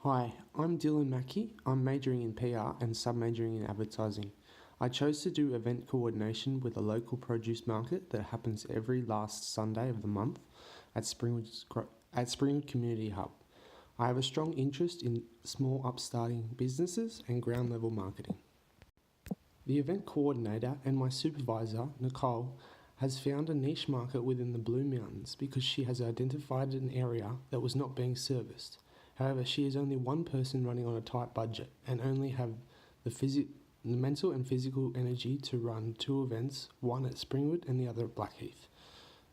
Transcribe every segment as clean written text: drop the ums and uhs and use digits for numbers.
Hi, I'm Dylan Mackey. I'm majoring in PR and sub-majoring in advertising. I chose to do event coordination with a local produce market that happens every last Sunday of the month at Springwood Community Hub. I have a strong interest in small upstarting businesses and ground level marketing. The event coordinator and my supervisor, Nicole, has found a niche market within the Blue Mountains because she has identified an area that was not being serviced. However, she is only one person running on a tight budget and only have the mental and physical energy to run two events, one at Springwood and the other at Blackheath.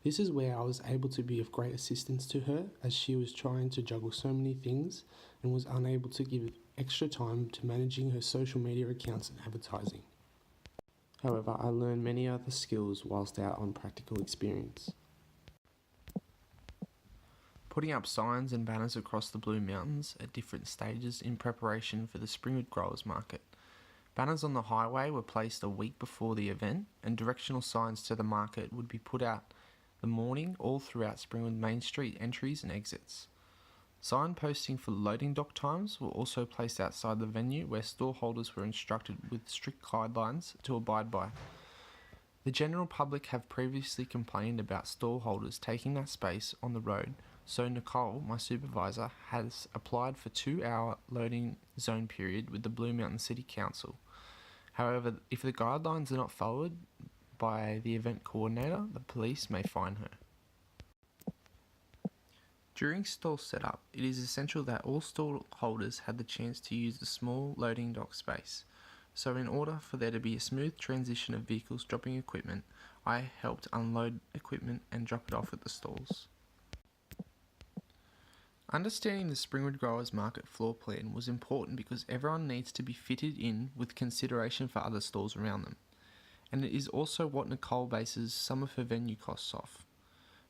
This is where I was able to be of great assistance to her as she was trying to juggle so many things and was unable to give extra time to managing her social media accounts and advertising. However, I learned many other skills whilst out on practical experience. Putting up signs and banners across the Blue Mountains at different stages in preparation for the Springwood Growers Market. Banners on the highway were placed a week before the event, and directional signs to the market would be put out the morning all throughout Springwood Main Street entries and exits. Sign posting for loading dock times were also placed outside the venue where stall holders were instructed with strict guidelines to abide by. The general public have previously complained about stall holders taking that space on the road, so Nicole, my supervisor, has applied for 2-hour loading zone period with the Blue Mountain City Council. However, if the guidelines are not followed by the event coordinator, the police may fine her. During stall setup, it is essential that all stall holders had the chance to use the small loading dock space. So in order for there to be a smooth transition of vehicles dropping equipment, I helped unload equipment and drop it off at the stalls. Understanding the Springwood Growers Market floor plan was important because everyone needs to be fitted in with consideration for other stalls around them. And it is also what Nicole bases some of her venue costs off.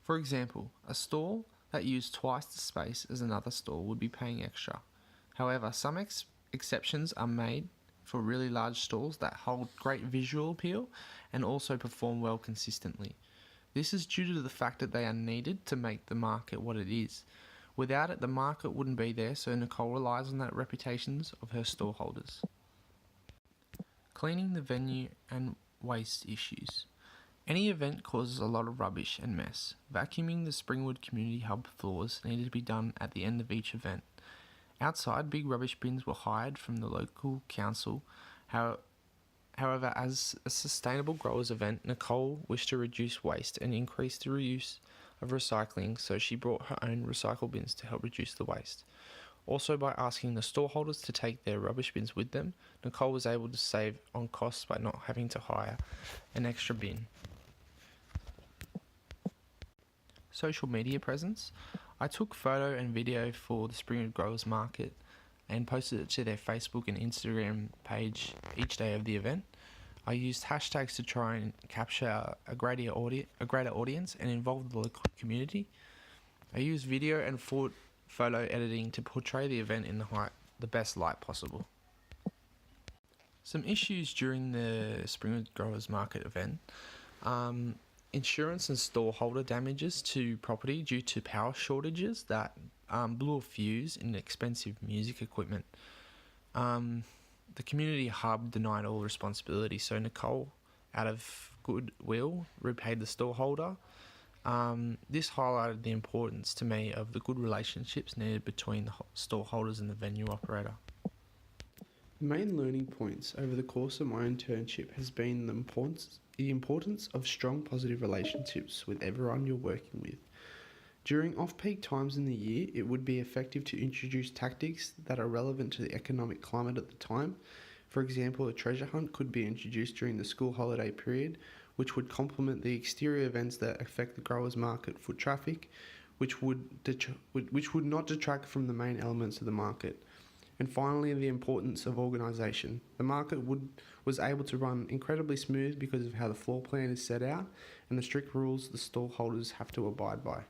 For example, a stall that used twice the space as another stall would be paying extra. However, some exceptions are made for really large stalls that hold great visual appeal and also perform well consistently. This is due to the fact that they are needed to make the market what it is. Without it, the market wouldn't be there, so Nicole relies on the reputations of her stall holders. Cleaning the venue and waste issues. Any event causes a lot of rubbish and mess. Vacuuming the Springwood Community Hub floors needed to be done at the end of each event. Outside, big rubbish bins were hired from the local council. However, as a sustainable growers event, Nicole wished to reduce waste and increase the reuse of recycling, so she brought her own recycle bins to help reduce the waste. Also, by asking the stall holders to take their rubbish bins with them, Nicole was able to save on costs by not having to hire an extra bin. Social media presence. I took photo and video for the Springwood Growers Market and posted it to their Facebook and Instagram page each day of the event. I used hashtags to try and capture a greater audience and involve the local community. I used video and photo editing to portray the event in the best light possible. Some issues during the Springwood Growers Market event. Insurance and stall holder damages to property due to power shortages that blew a fuse in expensive music equipment. The community hub denied all responsibility, so Nicole, out of goodwill, repaid the stall holder. This highlighted the importance to me of the good relationships needed between the stall holders and the venue operator. The main learning points over the course of my internship has been the importance of strong positive relationships with everyone you're working with. During off-peak times in the year, it would be effective to introduce tactics that are relevant to the economic climate at the time. For example, a treasure hunt could be introduced during the school holiday period, which would complement the exterior events that affect the growers market foot traffic, which would not detract from the main elements of the market. And finally, the importance of organisation. The market was able to run incredibly smooth because of how the floor plan is set out and the strict rules the stall holders have to abide by.